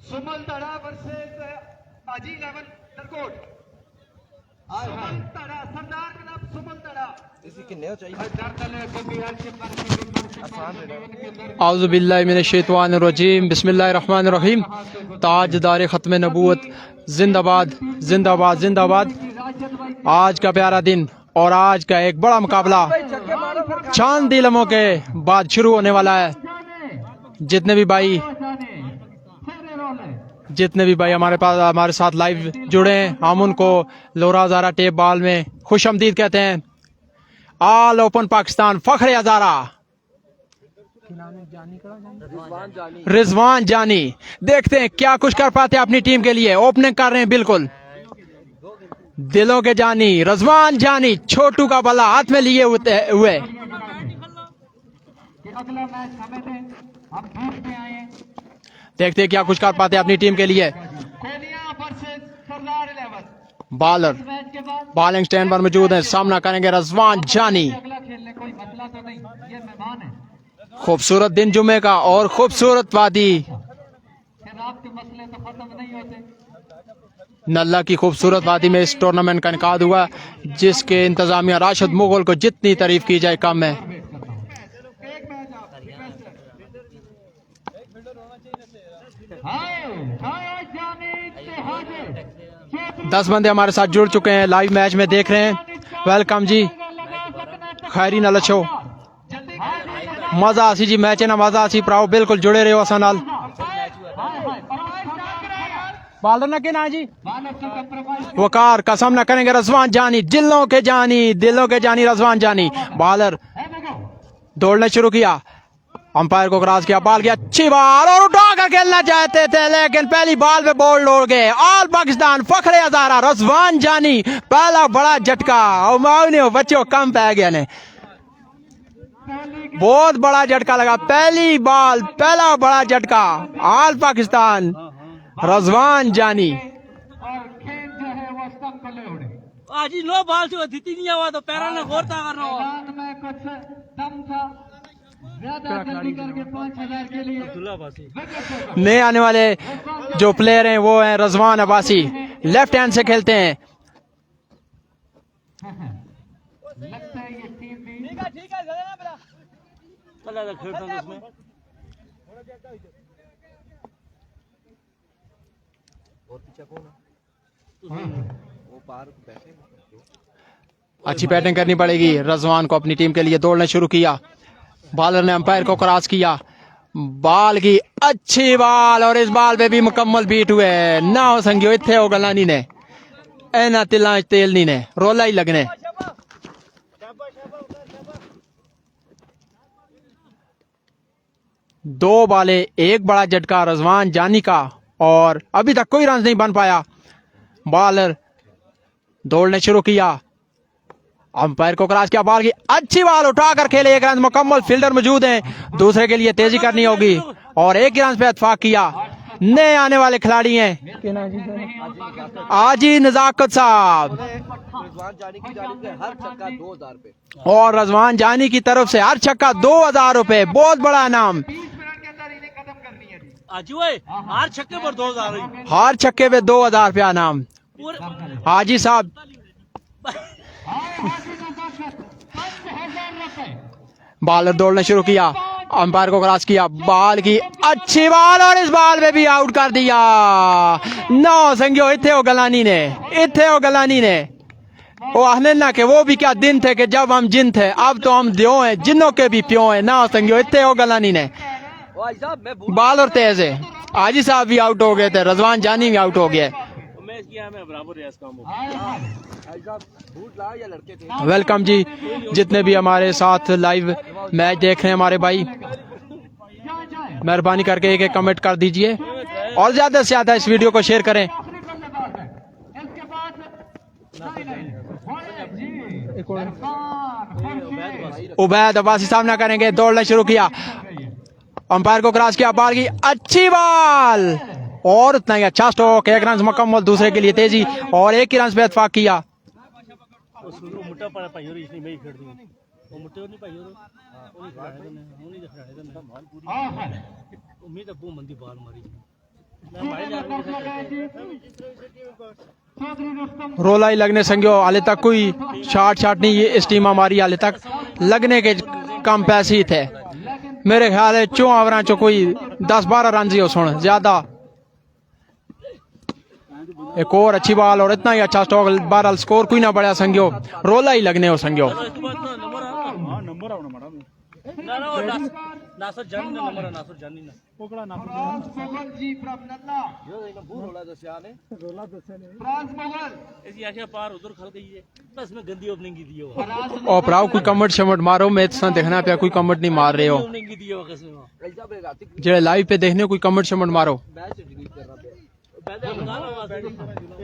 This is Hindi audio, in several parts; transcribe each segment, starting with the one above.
सुमन तड़ा वर्सेस बाजी 11 नरकोट। सुमन तड़ा सरदार क्लब सुमन तड़ा इसी किन्ने हो चाहिए आउज़ु बिल्लाहि मिनश शैतानिर रजीम बिस्मिल्लाहिर रहमानिर रहीम। ताजदार ख़त्म नबूवत जिंदाबाद जिंदाबाद जिंदाबाद। आज का प्यारा दिन और आज का एक बड़ा मुकाबला चांद लम्हों के बाद शुरू होने वाला है। जितने भी भाई हमारे साथ लाइव जुड़े हैं, हम उनको लोरा हज़ारा टेप बॉल में खुशआमदीद कहते हैं। ऑल ओपन पाकिस्तान फखरे हज़ारा रिजवान जानी, देखते हैं क्या कुछ कर पाते हैं अपनी टीम के लिए। ओपनिंग कर रहे हैं बिल्कुल दिलों के जानी रिजवान जानी, छोटू का बल्ला हाथ में लिए हुए। देखते हैं क्या कुछ कर पाते हैं अपनी टीम के लिए। बॉलर बॉलिंग स्टैंड पर मौजूद है, सामना करेंगे रिजवान जानी। खूबसूरत दिन जुमे का और खूबसूरत वादी नल्ला की खूबसूरत वादी में इस टूर्नामेंट का इनकाद हुआ, जिसके इंतजामिया राशिद मुगल को जितनी तारीफ की जाए कम है। 10 बंदे हमारे साथ जुड़ चुके हैं, लाइव मैच में देख रहे हैं। वेलकम जी, खैरी न लछो, मजा आसी जी मैच है ना, मजा आसी प्राओ, बिल्कुल जुड़े रहो असा नाल। बॉलर ना के ना जी वकार का सामना करेंगे रिजवान जानी, दिलों के जानी रिजवान जानी। बॉलर दौड़ना शुरू किया, अंपायर को क्रॉस किया, बॉल की अच्छी बॉल और उठा कर खेलना चाहते थे, लेकिन पहली बॉल पे बॉल उड़ गए। ऑल पाकिस्तान फखरे हज़ारा रिजवान जानी, पहला बड़ा झटका और मावने बच्चों कम पै गया ने, बहुत बड़ा झटका लगा। पहली बॉल पहला बड़ा झटका ऑल पाकिस्तान रिजवान जानी। आज नो बॉल से जीती नहीं हुआ तो पैरा ने गौर था करना नए आने वाले जो प्लेयर हैं वो हैं रिजवान अब्बासी, लेफ्ट हैंड से खेलते हैं। अच्छी बैटिंग करनी पड़ेगी रिजवान को अपनी टीम के लिए। दौड़ना शुरू किया, बॉलर ने अंपायर को क्रॉस किया, बॉल की अच्छी बॉल और इस बॉल पे भी मुकम्मल बीट हुए ना हो संगियो। इत्थे हो गलानी ने एना तिला तेल नी ने रोला ही लगने। दो बाले एक बड़ा झटका रिजवान जानी का और अभी तक कोई रन नहीं बन पाया। बॉलर दौड़ने शुरू किया, अंपायर को क्रॉस किया, बॉल की अच्छी बॉल उठाकर खेले, एक रन मुकम्मल। फील्डर मौजूद हैं, दूसरे के लिए तेजी करनी होगी और एक रन पे इत्तेफाक किया। नए आने वाले खिलाड़ी हैं आजी नजाकत साहब और रिजवान जानी की तरफ से हर छक्का 2000 रुपए, बहुत बड़ा इनाम। हर छक्के पर 2000, हर छक्के पे 2000 रुपया इनाम। हाजी साहब बॉलर दौड़ना शुरू किया, अंपायर को क्रॉस किया, बॉल की अच्छी बॉल और इस बॉल में भी आउट कर दिया। नौ संगियो इत्थे हो गलानी ने वो आहने ना के वो भी क्या दिन थे कि जब हम जिन थे, अब तो हम द्यो हैं, जिन्नों के भी प्यो हैं। ना संगियो इत्थे हो गलानी ने, बॉलर तेज है। हाजी साहब भी आउट हो गए थे, रिजवान जानी भी आउट हो गया। वेलकम जी, जितने भी हमारे साथ लाइव मैच देख रहे हैं हमारे भाई, मेहरबानी करके एक कमेंट कर दीजिए और ज्यादा से ज्यादा इस वीडियो को शेयर करें। उबैद अब्बासी सामना करेंगे, दौड़ना शुरू किया, अंपायर को क्रॉस किया, बॉल की अच्छी बॉल और उतना ही अच्छा स्ट्रोक, एक रन मुकम्मल। दूसरे के लिए तेजी और एक ही रन पे इत्तेफाक किया। रोला ही लगने संगियो हाले तक कोई शॉट नहीं ये इस टीम हमारी हाले तक लगने के कम पैसे ही थे मेरे ख्याल है 4 ओवरां चो कोई 10-12 रन ही हो सुन ज्यादा एक और अच्छी बॉल और इतना ही अच्छा स्टॉक 12 स्कोर कोई ना बढ़िया संगियो रोला ही लगने हो संगियो नासर जानी ना नंबर नासर जानी ना फ्रांस मोगल जी फ्रॉम नल्ला यो इना भूर रोला दस्या ने फ्रांस मोगल ऐसी आशा पार उधर खल गई है बस में गंदी ओपनिंग की दी हो और प्राव कोई कमेंट शमट मारो मैं तो देखना पे कोई कमेंट नहीं मार रहे हो ओपनिंग की दी हो कसम जेड़े लाइव पे देखने कोई कमेंट शमट मारो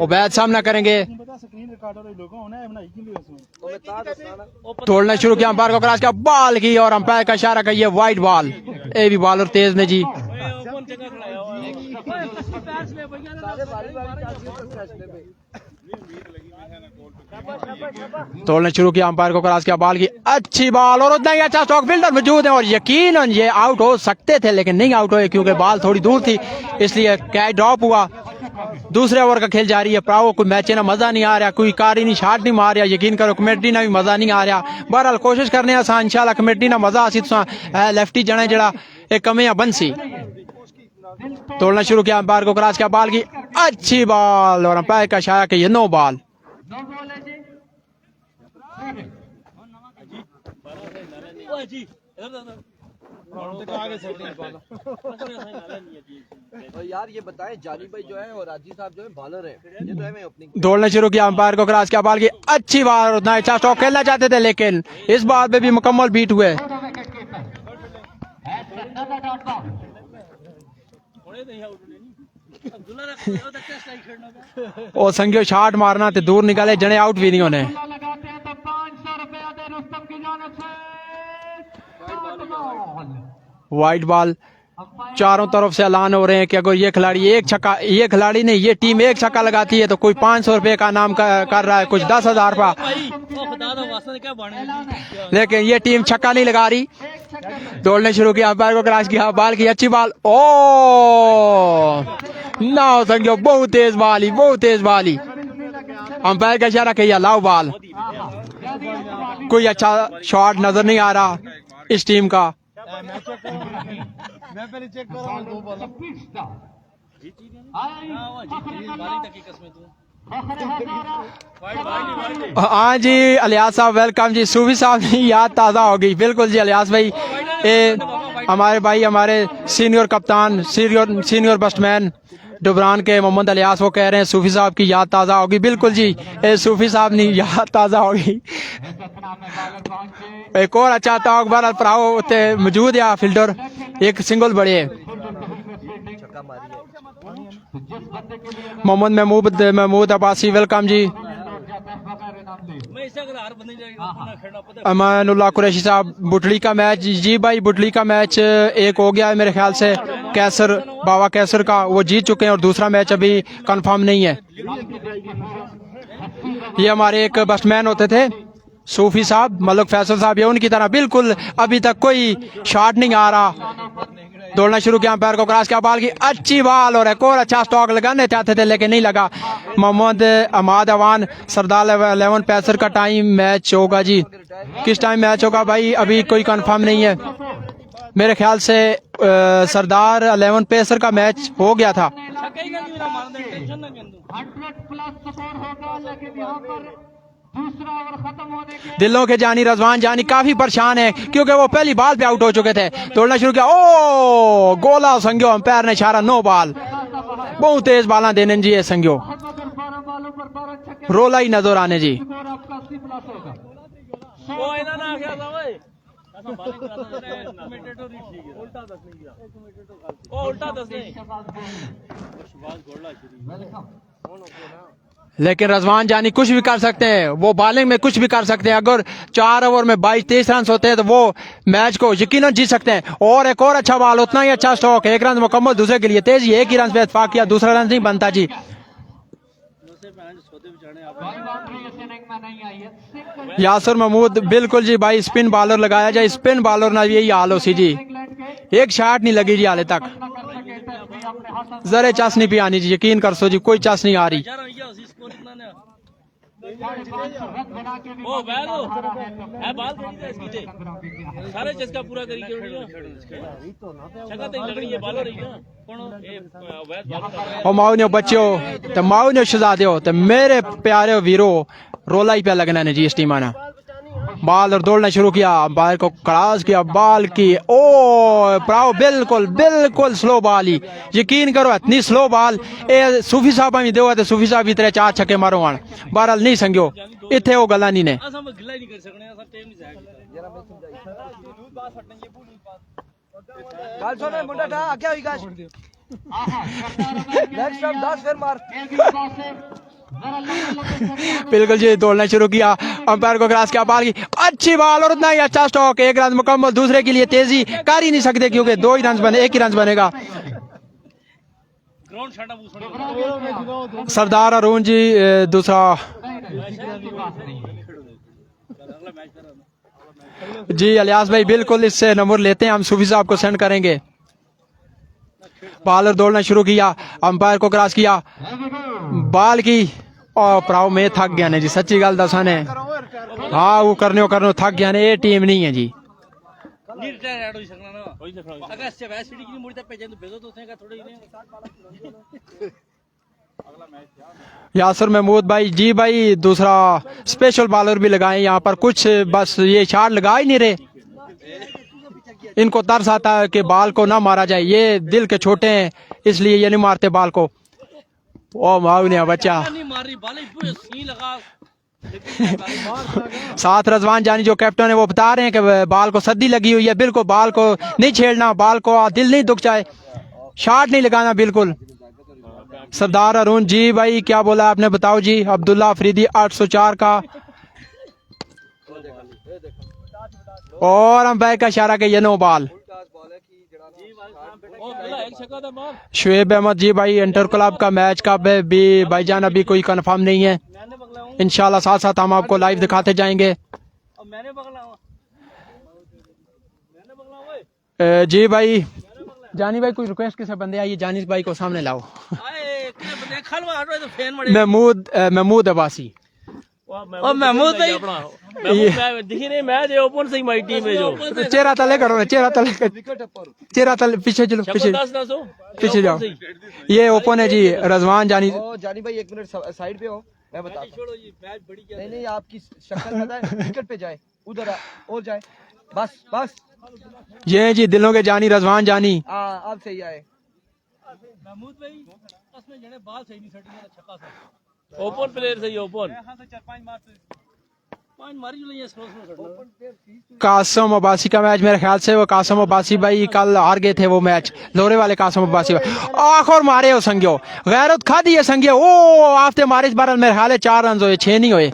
उबैद सामना करेंगे तोड़ना शुरू किया अंपायर को क्रॉस किया बॉल की और अंपायर का इशारा का ये वाइट बॉल ये भी बॉलर तेज ने जी तोड़ना शुरू किया अंपायर को क्रॉस किया बॉल की अच्छी बॉल और उतना ही अच्छा स्टॉक फील्डर मौजूद है और यकीनन ये आउट हो सकते थे लेकिन नहीं आउट हुए क्योंकि बॉल थोड़ी दूर थी इसलिए कैच ड्रॉप हुआ दूसरे ओवर का खेल जारी है प्रावो कोई मैच ना मजा नहीं आ रहा कोई कारी नहीं शॉट नहीं मार रहा यकीन करो कमेटी ना भी मजा नहीं आ रहा बहरहाल कोशिश करने असा इंशाल्लाह कमेटी ना मजा आसी तुसा लेफ्टी जने जड़ा एक कमियां बनसी तोड़ना शुरू किया अंपायर को क्रॉस किया बॉल की अच्छी बॉल और अंपायर का इशारा कि ये नो बॉल ओ जी तो यार ये बताएं जानी भाई जो है और राजी साहब जो है बॉलर है ये तो है मैं ओपनिंग दौड़ना शुरू किया अंपायर को क्रॉस किया बॉल की अच्छी बॉल उतना अच्छा स्टॉक खेलना चाहते थे लेकिन इस बार पे भी मुकम्मल बीट हुए और संगियो शॉट मारना तो दूर निकाले जने आउट भी नहीं होने लगाते हैं तो 500 रुपया दे रुस्तम की जानिब से वाइट बॉल चारों तरफ से ऐलान हो रहे हैं कि अगर ये खिलाड़ी नहीं ये टीम एक छक्का लगाती है तो कोई 500 रुपए का नाम कर रहा है कुछ 10,000 का लेकिन ये टीम छक्का नहीं लगा रही दौड़ने शुरू किया अंपायर को क्रॉस किया बॉल की अच्छी बॉल ओ ना हो संगियो बहुत तेज बॉल ही अंपायर का इशारा किया लाओ बॉल कोई अच्छा शॉट नजर नहीं आ रहा इस टीम का मैं पहले चेक कर रहा हूं 2 बॉल हाँ जी अलियास साहब वेलकम जी सूफी साहब ने याद ताज़ा हो गई बिल्कुल जी अलियास भाई हमारे भाई हमारे सीनियर कप्तान सीनियर बैट्समैन डुबरान के मोहम्मद अलियास वो कह रहे हैं सूफी साहब की याद ताज़ा होगी बिल्कुल जी सूफी साहब ने याद ताज़ा होगी एक और अच्छा टॉक बार प्राव मौजूद है फील्डर एक सिंगल बड़े मोहम्मद महमूद अब्बासी वेलकम जी अमानुल्लाह कुरैशी साहब बुटली का मैच जी भाई बुटली का मैच एक हो गया है मेरे ख्याल से कैसर बाबा कैसर का वो जीत चुके हैं और दूसरा मैच अभी कंफर्म नहीं है ये हमारे एक बैट्समैन होते थे सूफी साहब मलिक फैसल साहब ये उनकी तरह बिल्कुल अभी तक कोई शॉट नहीं आ रहा दौड़ना शुरू किया अंपायर को क्रॉस किया बॉल की अच्छी बॉल और एक और अच्छा स्टॉक लगाने चाहते थे लेकिन नहीं लगा मोहम्मद अमाद अवान सरदार 11 पैसर का टाइम मैच होगा जी किस टाइम मैच होगा भाई अभी कोई कंफर्म नहीं है मेरे ख्याल से सरदार 11 पैसर का मैच हो गया था 100+ दूसरा ओवर खत्म होने के दिलों के जानी रजवान जानी काफी परेशान है क्योंकि वो पहली बॉल पे आउट हो चुके थे दौड़ना शुरू किया ओ गोला संगियो अंपायर ने इशारा नो बॉल बहुत तेज बाला देने जी ये संगियो रोला ही नजर आने जी लेकिन रजवान जानी कुछ भी कर सकते हैं वो बॉलिंग में कुछ भी कर सकते हैं अगर 4 ओवर में 22-23 रन होते हैं तो वो मैच को यकीनन जीत सकते हैं और एक और अच्छा बॉल उतना ही अच्छा स्ट्रोक 1 रन मुकम्मल दूसरे के लिए तेजी 1 ही रन पे इत्तेफाक किया दूसरा रन नहीं बनता जी यासर महमूद बिल्कुल जी भाई स्पिन बॉलर लगाया जाए स्पिन बॉलर ना यही हाल हो सी जी एक शॉट नहीं लगी जी हाले तक जरे चास नहीं पियानी जी, यकीन कर सो जी, कोई चास नहीं आ रही। बेचारा ये उसी स्कोर इतना ने ओ बैल है बाल करी थे इसकी ते सारे चस्का पूरा करी के उड़ी छका ते लग रही है बालो रही ना कौन ए वैद बालो ओ माओ ने बच्चो ते माओ ने शहजादे हो ते मेरे प्यारे वीरो रोला ही पे लगना ने जी इस टीम आना। बाल और दौड़ना शुरू किया, बाल को क्रास किया, बाल की ओ प्राओ बिल्कुल बिल्कुल स्लो बाल ही, यकीन करो इतनी स्लो बाल ए सूफी साहब भी दो ते सूफी साहब भी तेरे 4 छक्के मारो आन बहरहाल नहीं संगियो इथे वो गल्ला नहीं ने अस हम गिला ही नहीं कर सकने अस टाइम नहीं जाएगा गाल सुन मुंडा था क्या हुई गाल नेक्स्ट टाइम 10 फिर मार। बिल्कुल जी दौड़ना शुरू किया, अंपायर को क्रॉस किया, बाल की अच्छी बॉल और उतना ही अच्छा स्टॉक, एक रन मुकम्मल, दूसरे के लिए तेजी कर ही नहीं सकते क्योंकि 2 ही रन बने, 1 ही रन बनेगा। ग्राउंड छाटा बूसड़े सरदार अरुण जी दूसरा जी अलियास भाई बिल्कुल इससे नंबर लेते हैं हम, सूफी साहब को सेंड करेंगे। बॉलर दौड़ना शुरू किया, अंपायर को क्रॉस किया, बाल की और प्राव में थक गया ने जी, सच्ची गल दसा ने हाँ वो करने थक गया ने, ये टीम नहीं है जी। नहीं रिटायर ऐड हो सकना ना होई देखो अगर अच्छे वैस सीटी की मुड़ी तक भेजे तो भेजो तो उसने का थोड़ा ही नहीं अगला मैच यासर महमूद भाई जी भाई दूसरा स्पेशल बॉलर भी लगाए यहाँ पर, कुछ बस ये शॉट लगा ही नहीं रहे, इनको तरस आता है कि बाल को ना मारा जाए, ये दिल के छोटे हैं इसलिए ये नहीं मारते बाल को। ओ माऊ ने बच्चा नहीं मार रही बाल पूरे सी लगा साथ रजवान जानी जो कैप्टन है वो बता रहे हैं कि बाल को सर्दी लगी हुई है, बिल्कुल बाल को नहीं छेड़ना, बाल को दिल नहीं दुख जाए, शॉट नहीं लगाना बिल्कुल। सरदार अरुण जी भाई क्या बोला आपने बताओ जी। अब्दुल्ला अफरीदी 804 का और अंपायर का इशारा के ये नो बॉल। शुएब अहमद जी भाई इंटर क्लब का मैच कब है भी भाईजान अभी कोई कंफर्म नहीं है, इंशाल्लाह साथ साथ हम आपको लाइव दिखाते जाएंगे। जी भाई जानी भाई कोई रिक्वेस्ट किसे बंदे आइए, जानी भाई को सामने लाओ। महमूद अब्बासी और महमूद भाई दिखी नहीं मैच ओपन से हमारी टीम है जो चेहरा तले करो ना, चेहरा तले पीछे चलो, पीछे जाओ, ये ओपन है जी रजवान जानी। जानी भाई 1 मिनट साइड पे हो, मैं बताता हूं। नहीं आपकी शक्ल पता है, विकेट पे जाए उधर और जाए, बस बस ये जी दिलों के जानी रजवान जानी। अब सही आए महमूद भाई उसमें जने बाल सही नहीं सटी छक्का सा ओपन प्लेयर सही ओपन यहां से 4-5 मारी जो स्लो स्लो। कासम अब्बासी का मैच मेरे ख्याल से वो कासम अब्बासी भाई कल हार गए थे वो मैच, लोरे वाले कासम अब्बासी भाई आखिर मारे हो संगियो, गैरत खा दी है संगियो, ओ आफ्ते मारे इस बार मेरे ख्याल है 4 रन हुए, 6 नहीं हुए।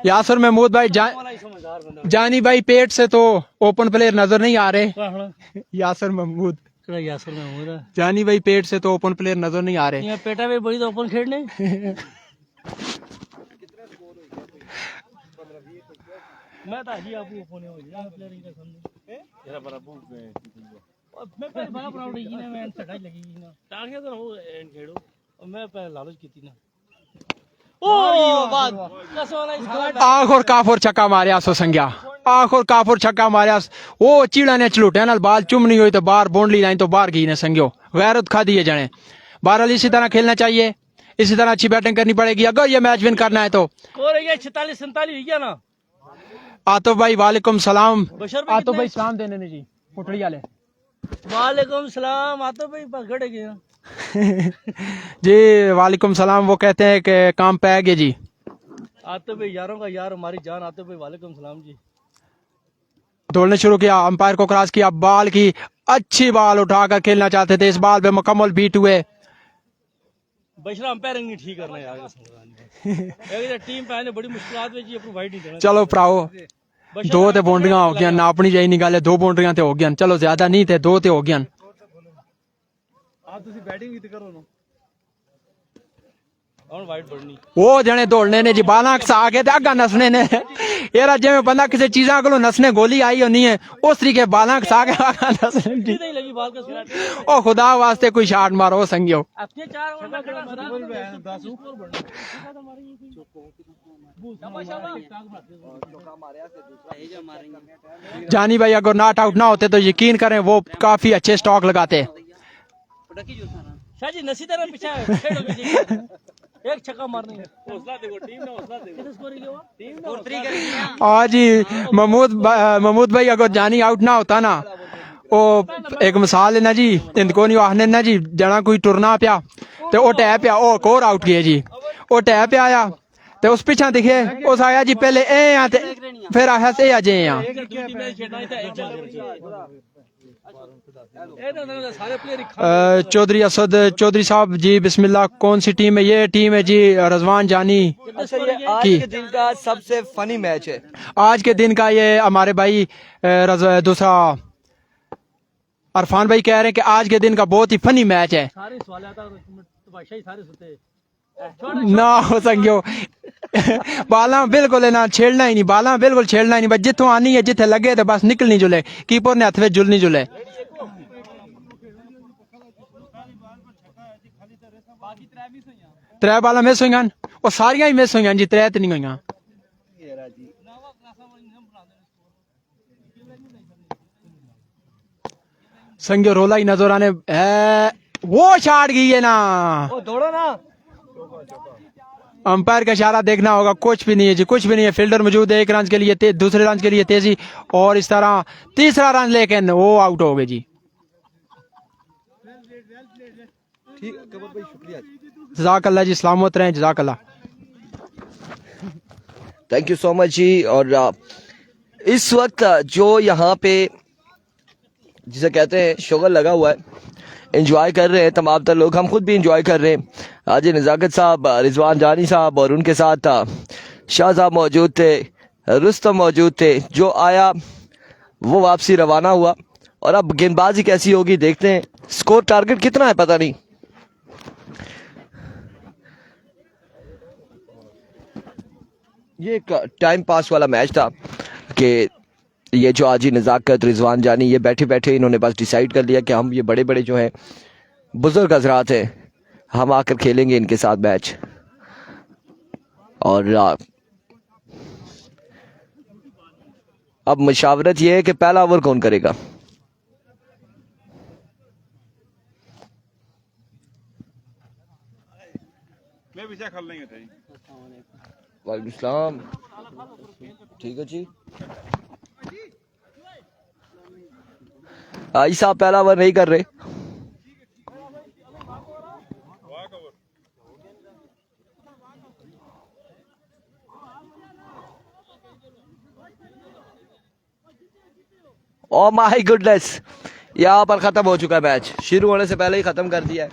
यासर महमूद भाई जानी भाई पेट से तो ओपन प्लेयर नजर नहीं आ रहे। यासर महमूद जानी भाई पेट से तो ओपन प्लेयर नजर नहीं आ रहे। पेटा में बड़ी तो ओपन खेलने मैं तो ही आपको ओपन हो गया प्लेयर ही समझ तेरा बराबर मैं पहले बड़ा प्राउड है ना, मैं सटाई लगी ना टांगे तो वो एंड खेड़ो और मैं पहले लालच की थी ना ओ बात आखिर काफुर छक्का मारिया सो संज्ञा, आखिर काफुर छक्का मारिया वो चीड़ा ने चलूटे नाल बाल चुमनी हुई तो बाहर बाउंड्री लाइन तो बाहर गई ने संज्ञो, गैरत खा दिए जाने। बहरहाल इसी तरह खेलना चाहिए, इसी तरह अच्छी बैटिंग करनी पड़ेगी अगर ये मैच विन करना है तो। 46-47 गया ना। आतो भाई वालेकुम सलाम, आतो भाई सलाम देने ने जी पुटड़ी वाले। वालेकुम सलाम आतो भाई बस घट गया जी वालेकुम सलाम, वो कहते हैं कि काम पे आ गया जी। आते भाई यारों का यार हमारी जान, आते भाई वालेकुम सलाम जी। दौड़ने शुरू किया, अंपायर को क्रॉस किया, बॉल की अच्छी बॉल उठाकर खेलना चाहते थे, इस बॉल पे मुकम्मल बीट हुए। बशरा अंपायरिंग नहीं ठीक करना यार टीम पे आने बड़ी मुश्किलात में जी प्रोवाइड नहीं देना। चलो भराओ 2 ते बाउंड्रियां हो गया ना, अपनी जाई नहीं गल, 2 बाउंड्रियां ते हो गया, चलो ज्यादा नहीं थे 2 ते हो गया। आप तुसी बैटिंग भी करो ना और वाइट बढ़नी वो जने दौड़ने ने जी बाला कसा के ते अग्गा नसने ने यार जिवें बंदा किसी चीज़ां को नसने गोली आई होनी है उस तरीके बाला कसा के अग्गा नसने जी। नहीं लगी बाल का सूरत ओ खुदा वास्ते कोई शाट मारो संगियो। अपने 4 ओवर में खड़ा था 10 ऊपर बढ़ना जानी भाई अगर नॉट आउट ना होते तो यकीन करें वो काफी अच्छे स्टॉक लगाते। शाह जी नसी तरह पीछे एक छक्का मारने हौसला देखो टीम ने हौसला देखो कितने स्कोर किया टीम ने और 3 करेगी। हाँ जी महमूद भाई अगर जानी आउट ना होता ना ओ एक मिसाल है ना जी इनको नहीं आखने ना जी जना कोई टुरना पिया तो ओ टै पिया ओ कोर आउट किए जी ओ टै पे आया तो उस पीछा दिखे उस आया जी पहले ए आ फिर आया से अजे आ चौधरी असद चौधरी साहब जी बिस्मिल्लाह कौन सी टीम है? ये टीम है जी रजवान जानी। अच्छा ये आज के दिन का सबसे फनी मैच है। आज के दिन का ये हमारे भाई दूसरा अरफान भाई कह रहे हैं कि आज के दिन का बहुत ही फनी मैच है। सारे सवाल आता है सारे सुते ना हो संगियो बाला बिल्कुल है ना छेड़ना ही नहीं बाला बिल्कुल छेड़ना ही नहीं बस जितों आनी है जिथे लगे तो बस निकलनी जुले कीपर ने हथ में जुलनी जुले। त्रै बाला मिस हुई और सारिया ही मिस हुई जी त्रै तो नहीं हुई। संगियो रोला ही नजर आने है वो शाट गई है ना ओ दौड़ो ना अंपायर का इशारा देखना होगा कुछ भी नहीं है जी कुछ भी नहीं है। फील्डर मौजूद है एक रन के लिए दूसरे रन के लिए तेजी और इस तरह तीसरा रन लेकिन वो आउट हो गए जी। ठीक कबर भाई शुक्रिया जज़ाकल्लाह जी सलामत रहें जज़ाकल्लाह। थैंक यू सो मच जी। और इस वक्त जो यहाँ पे जिसे कहते हैं शुगर लगा हुआ है एंजॉय कर रहे हैं तमाम तर लोग हम खुद भी एंजॉय कर रहे हैं। हाजी नज़ाकत साहब रिजवान जानी साहब और उनके साथ शाह साहब मौजूद थे रुस्तम मौजूद थे। जो आया वो वापसी रवाना हुआ और अब गेंदबाजी कैसी होगी देखते हैं। स्कोर टारगेट कितना है पता नहीं। ये एक टाइम पास वाला मैच था कि ये जो आज ही नज़ाकत रिजवान जानी ये बैठे बैठे इन्होंने बस डिसाइड कर लिया कि हम ये बड़े बड़े जो हैं बुजुर्ग हजरात हैं हम आकर खेलेंगे इनके साथ मैच। और अब मशावरत ये है कि पहला ओवर कौन करेगा। वालेकुम सलाम ठीक है जी। आई साहब पहला ओवर नहीं कर रहे। ओ माय गुडनेस यहाँ पर खत्म हो चुका है मैच शुरू होने से पहले ही खत्म कर दिया है।